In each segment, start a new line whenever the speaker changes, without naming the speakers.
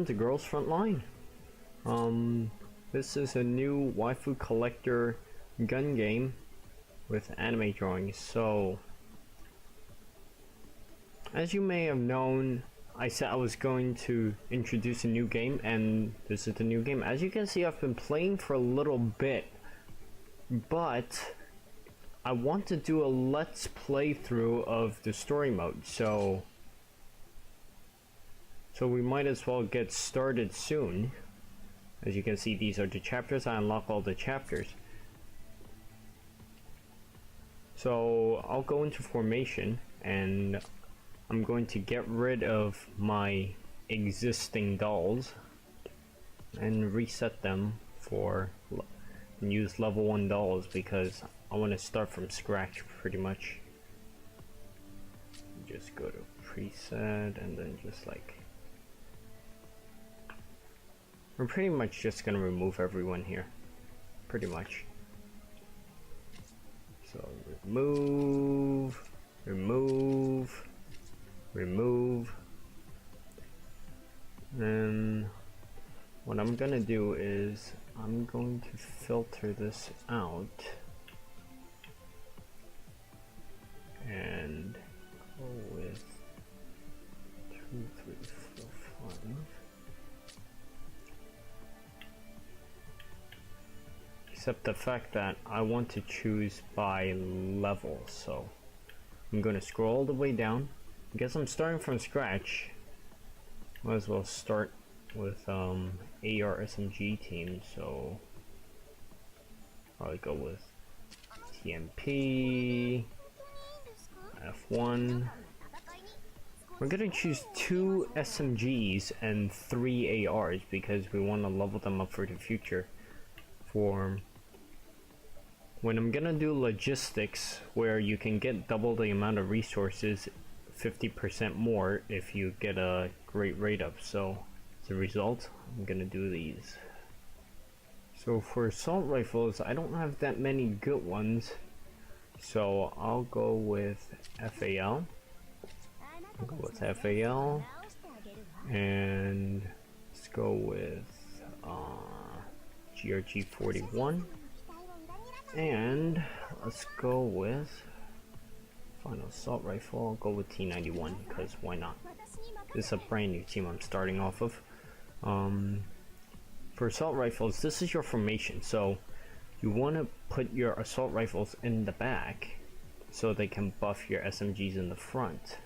To Girls Frontline. This is a new waifu collector gun game with anime drawings. So, as you may have known, I said I was going to introduce a new game, and this is the new game. As you can see, I've been playing for a little bit, but I want to do a let's play through of the story mode, so we might as well get started soon. As you can see, these are the chapters. I unlock all the chapters. So I'll go into formation, and I'm going to get rid of my existing dolls and reset them for and use level 1 dolls, because I want to start from scratch pretty much. Just go to preset and then just like, we're pretty much just gonna remove everyone here, pretty much. So remove, remove, remove. And what I'm gonna do is I'm going to filter this out and go with 2, 3, 4, 5. Except the fact that I want to choose by level, so I'm going to scroll all the way down. I guess I'm starting from scratch. Might as well start with AR SMG team, so probably go with TMP, F1. We're going to choose 2 SMGs and 3 ARs because we want to level them up for the future. For when I'm gonna do logistics, where you can get double the amount of resources, 50% more if you get a great rate up. So as a result, I'm gonna do these. So for assault rifles, I don't have that many good ones, so I'll go with FAL. I'll go with FAL, and let's go with GRG 41, and let's go with final assault rifle. I'll go with T91 because why not? This is a brand new team I'm starting off of. For assault rifles, this is your formation, so you want to put your assault rifles in the back so they can buff your SMGs in the front.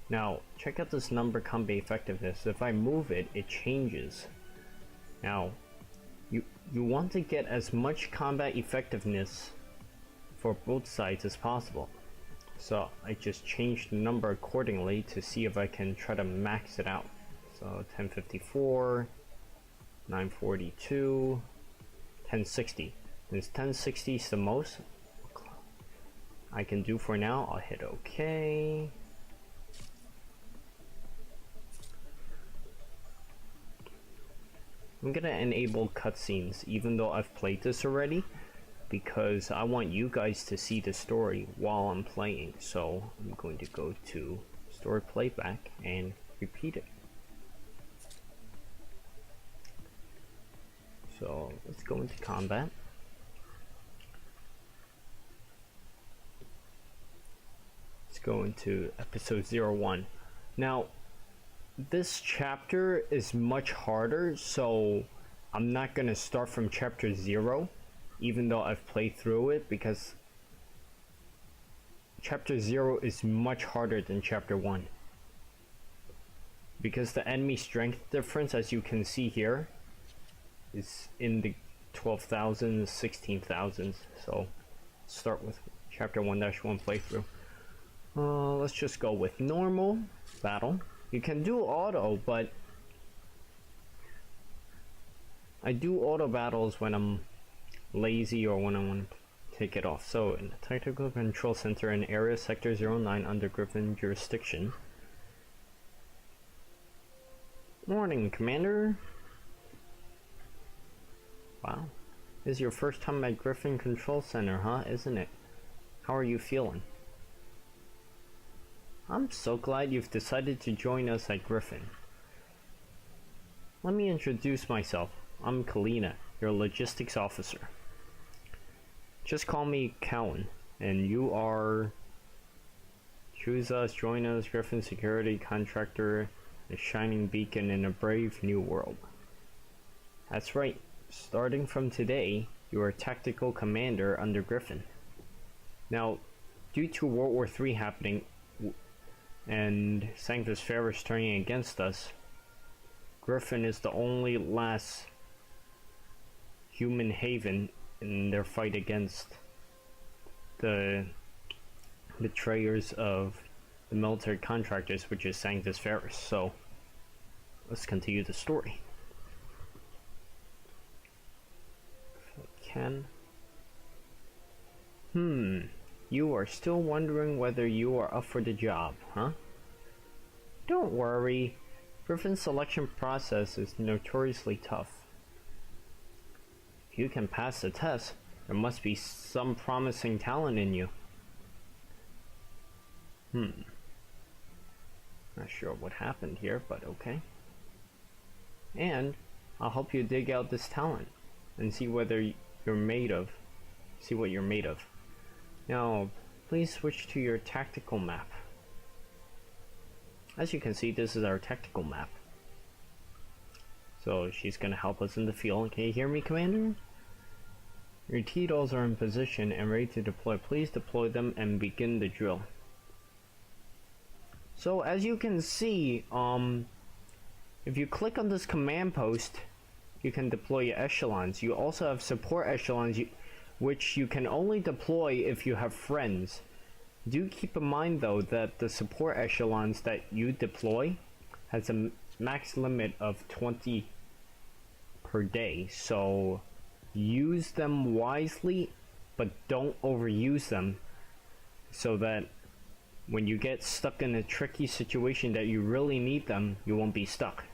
Now check out this number combat effectiveness. If I move it, it changes. Now you want to get as much combat effectiveness for both sides as possible. So I just changed the number accordingly to see if I can try to max it out. So 1054, 942, 1060. Since 1060 is the most I can do for now, I'll hit OK. I'm gonna enable cutscenes even though I've played this already, because I want you guys to see the story while I'm playing. So I'm going to go to story playback and repeat it. So let's go into combat. Let's go into episode 01. Now this chapter is much harder, so I'm not gonna start from chapter 0 even though I've played through it, because chapter 0 is much harder than chapter 1, because the enemy strength difference, as you can see here, is in the 12,000s, 16,000s. So start with chapter 1-1 playthrough. Let's just go with normal battle. You can do auto, but I do auto battles when I'm lazy or when I want to take it off. So in the Tactical Control Center in Area Sector 09 under Griffin jurisdiction. Morning, Commander. Wow. This is your first time at Griffin Control Center, huh? Isn't it? How are you feeling? I'm so glad you've decided to join us at Griffin. let me introduce myself. I'm Kalina, your logistics officer. Just call me Cowan, and you are... Choose us, join us, Griffin Security Contractor, a shining beacon in a brave new world. That's right, starting from today, you are Tactical Commander under Griffin. Now, due to World War III happening, and Sanctus Ferris turning against us, Griffin is the only last human haven in their fight against the betrayers of the military contractors, which is Sanctus Ferris. So let's continue the story. If I can. You are still wondering whether you are up for the job, huh? Don't worry. Griffin's selection process is notoriously tough. If you can pass the test, there must be some promising talent in you. Not sure what happened here, but okay. And I'll help you dig out this talent and see whether you're made of. See what you're made of. Now, please switch to your tactical map. As you can see, this is our tactical map. So she's gonna help us in the field. Can you hear me, Commander? Your T-dolls are in position and ready to deploy. Please deploy them and begin the drill. So as you can see, if you click on this command post, you can deploy your echelons. You also have support echelons, which you can only deploy if you have friends. Do keep in mind though that the support echelons that you deploy has a max limit of 20 per day, so use them wisely, but don't overuse them, so that when you get stuck in a tricky situation that you really need them, you won't be stuck.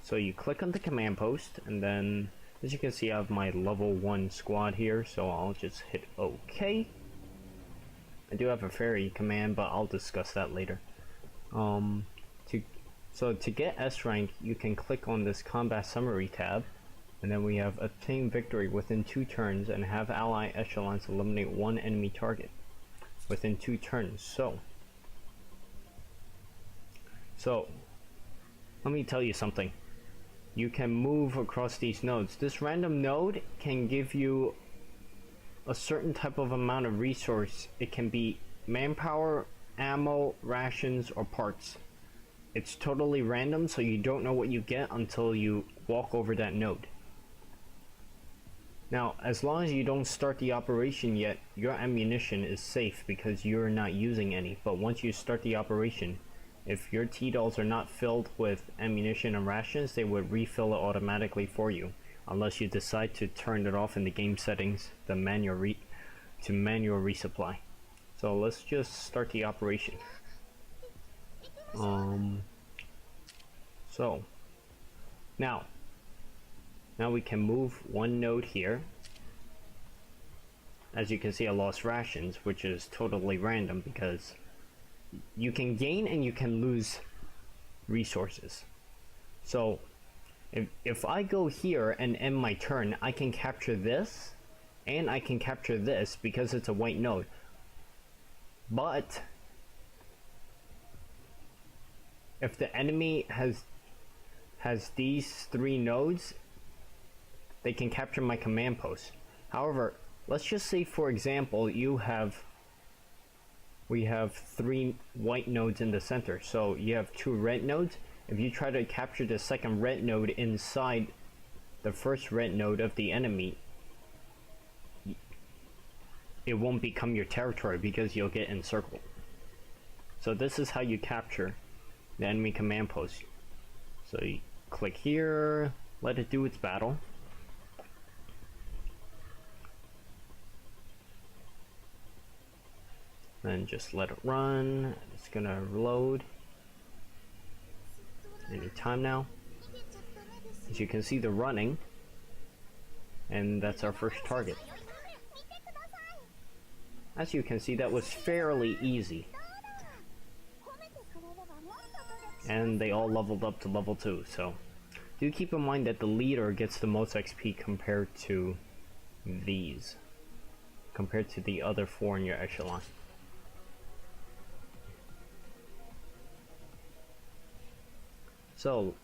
So you click on the command post, and then as you can see, I have my level 1 squad here, so I'll just hit OK. I do have a ferry command, but I'll discuss that later. So to get S rank, you can click on this combat summary tab, and then we have obtain victory within 2 turns and have ally echelons eliminate 1 enemy target within 2 turns. So let me tell you something. You can move across these nodes. This random node can give you a certain type of amount of resource. It can be manpower, ammo, rations, or parts. It's totally random, so you don't know what you get until you walk over that node. Now, as long as you don't start the operation yet, your ammunition is safe because you're not using any. But once you start the operation, if your T-dolls are not filled with ammunition and rations, they would refill it automatically for you, unless you decide to turn it off in the game settings, the manual resupply. So let's just start the operation. So now we can move 1 node here. As you can see, I lost rations, which is totally random because you can gain and you can lose resources. So if I go here and end my turn, I can capture this and I can capture this because it's a white node. But if the enemy has these 3 nodes, they can capture my command post. However, let's just say, for example, we have 3 white nodes in the center, so you have 2 red nodes. If you try to capture the second red node inside the first red node of the enemy, it won't become your territory because you'll get encircled. So this is how you capture the enemy command post. So you click here, let it do its battle. Then just let it run. It's gonna reload any time now. As you can see, they're running, and that's our first target. As you can see, that was fairly easy, and they all leveled up to level 2. So do keep in mind that the leader gets the most XP compared to these. Compared to the other 4 in your echelon. So,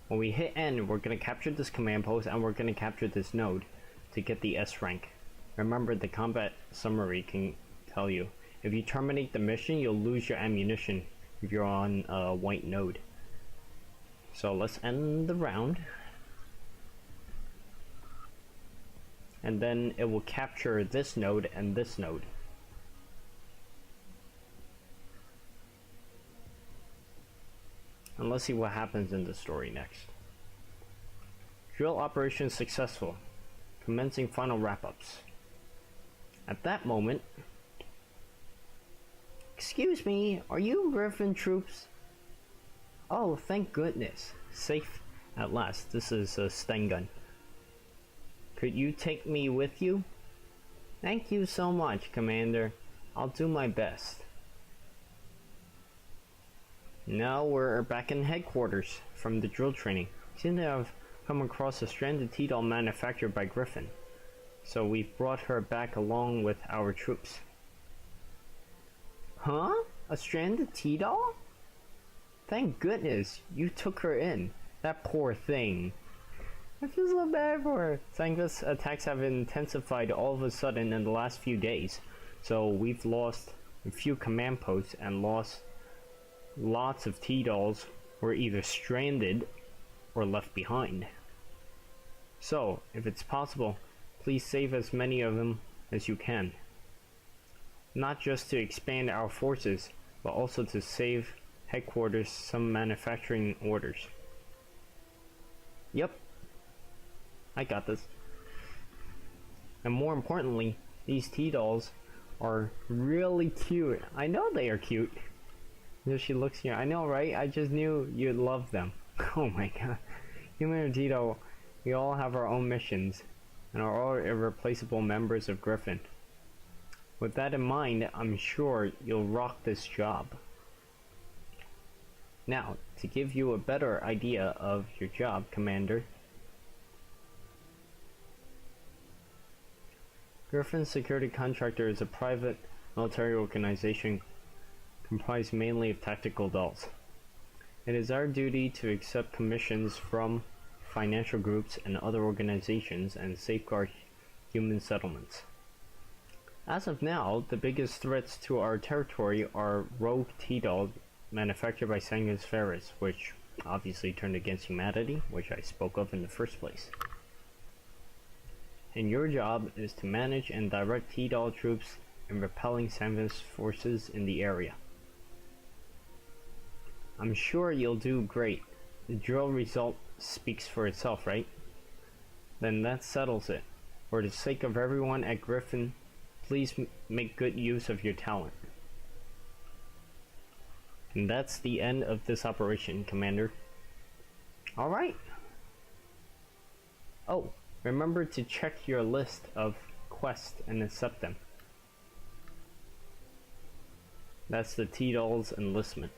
when we hit N, we're going to capture this command post and we're going to capture this node to get the S rank. Remember, the combat summary can tell you, if you terminate the mission, you'll lose your ammunition if you're on a white node. So let's end the round. And then it will capture this node and this node. And let's see what happens in the story next. Drill operation successful. Commencing final wrap-ups. At that moment... Excuse me, are you Griffin troops? Oh, thank goodness. Safe at last. This is a Stengun. Could you take me with you? Thank you so much, Commander. I'll do my best. Now we're back in headquarters from the drill training. We seem to have come across a stranded T-doll manufactured by Griffin. So we've brought her back along with our troops. Huh? A stranded T-doll? Thank goodness you took her in. That poor thing. I feel so bad for her. Sangus attacks have intensified all of a sudden in the last few days. So we've lost a few command posts and lost lots of T-dolls were either stranded or left behind. So, if it's possible, please save as many of them as you can. Not just to expand our forces, but also to save headquarters some manufacturing orders. Yep. I got this. And more importantly, these T-dolls are really cute. I know they are cute. There she looks here. I know, right? I just knew you'd love them. Oh my god. Human and T-doll, we all have our own missions, and are all irreplaceable members of Griffin. With that in mind, I'm sure you'll rock this job. Now, to give you a better idea of your job, Commander, Griffin Security Contractor is a private military organization comprised mainly of tactical dolls. It is our duty to accept commissions from financial groups and other organizations and safeguard human settlements. As of now, the biggest threats to our territory are rogue T-dolls manufactured by Sangus Ferris, which obviously turned against humanity, which I spoke of in the first place. And your job is to manage and direct T-doll troops in repelling Sangus forces in the area. I'm sure you'll do great. The drill result speaks for itself, right? Then that settles it. For the sake of everyone at Griffin, please make good use of your talent. And that's the end of this operation, Commander. Alright. Oh, remember to check your list of quests and accept them. That's the T-Doll's enlistment.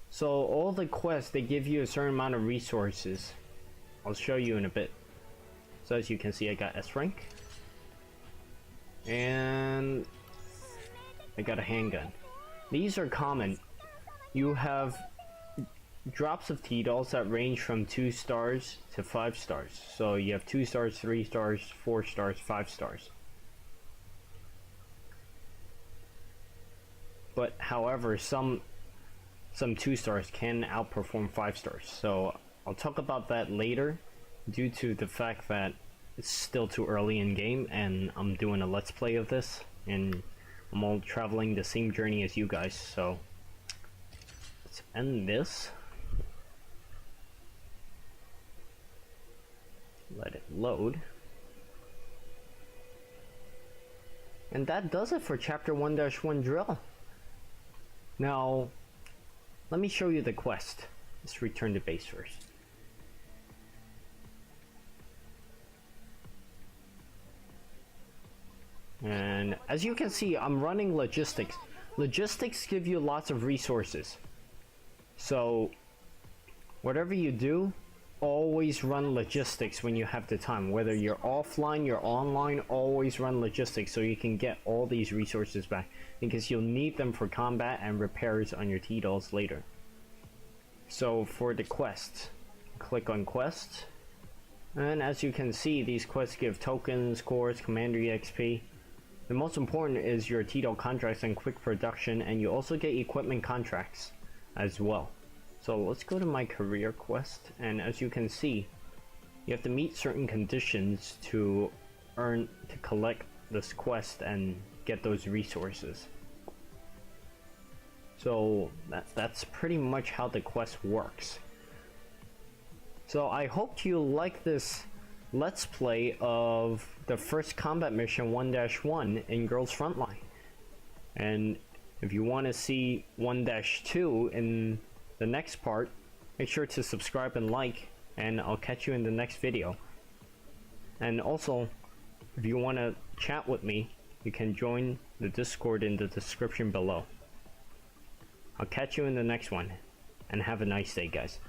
So all the quests, they give you a certain amount of resources. I'll show you in a bit. So as you can see, I got S rank. And I got a handgun. These are common. You have drops of T-Dolls that range from 2 stars to 5 stars. So you have 2 stars, 3 stars, 4 stars, 5 stars. But however, some 2 stars can outperform 5 stars. So I'll talk about that later, due to the fact that it's still too early in game and I'm doing a let's play of this and I'm all traveling the same journey as you guys. So let's end this. Let it load. And that does it for chapter 1-1 drill. Now let me show you the quest. Let's return to base first. And as you can see, I'm running logistics. Logistics give you lots of resources. So whatever you do, always run logistics when you have the time. Whether you're offline, you're online, always run logistics so you can get all these resources back, because you'll need them for combat and repairs on your T-dolls later. So for the quest, click on quest, and as you can see, these quests give tokens, cores, commander EXP. The most important is your T-doll contracts and quick production, and you also get equipment contracts as well. So let's go to my career quest, and as you can see, you have to meet certain conditions to collect this quest and get those resources. So that's pretty much how the quest works. So I hope you like this let's play of the first combat mission 1-1 in Girls Frontline. And if you want to see 1-2 in the next part, make sure to subscribe and like, and I'll catch you in the next video. And also, if you want to chat with me, you can join the Discord in the description below. I'll catch you in the next one, and have a nice day, guys.